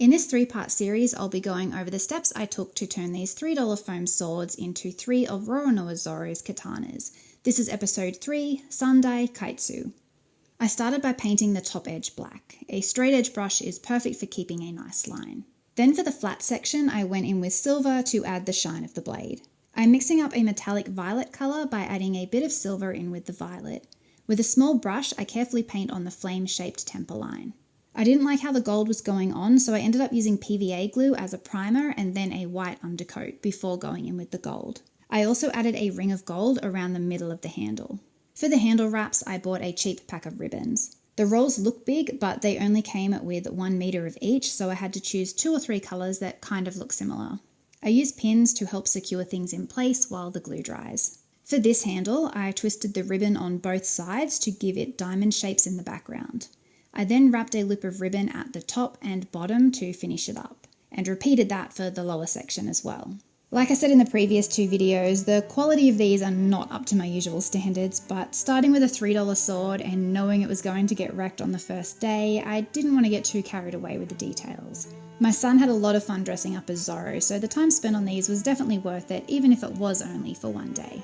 In this 3-part series, I'll be going over the steps I took to turn these $3 foam swords into 3 of Rorona Zoro's katanas. This is episode 3, Sandai Kitetsu. I started by painting the top edge black. A straight edge brush is perfect for keeping a nice line. Then for the flat section, I went in with silver to add the shine of the blade. I'm mixing up a metallic violet colour by adding a bit of silver in with the violet. With a small brush, I carefully paint on the flame-shaped temper line. I didn't like how the gold was going on, so I ended up using PVA glue as a primer and then a white undercoat before going in with the gold. I also added a ring of gold around the middle of the handle. For the handle wraps, I bought a cheap pack of ribbons. The rolls look big, but they only came with 1 meter of each, so I had to choose 2 or 3 colours that kind of look similar. I used pins to help secure things in place while the glue dries. For this handle, I twisted the ribbon on both sides to give it diamond shapes in the background. I then wrapped a loop of ribbon at the top and bottom to finish it up, and repeated that for the lower section as well. Like I said in the previous 2 videos, the quality of these are not up to my usual standards, but starting with a $3 sword and knowing it was going to get wrecked on the first day, I didn't want to get too carried away with the details. My son had a lot of fun dressing up as Zoro, so the time spent on these was definitely worth it, even if it was only for one day.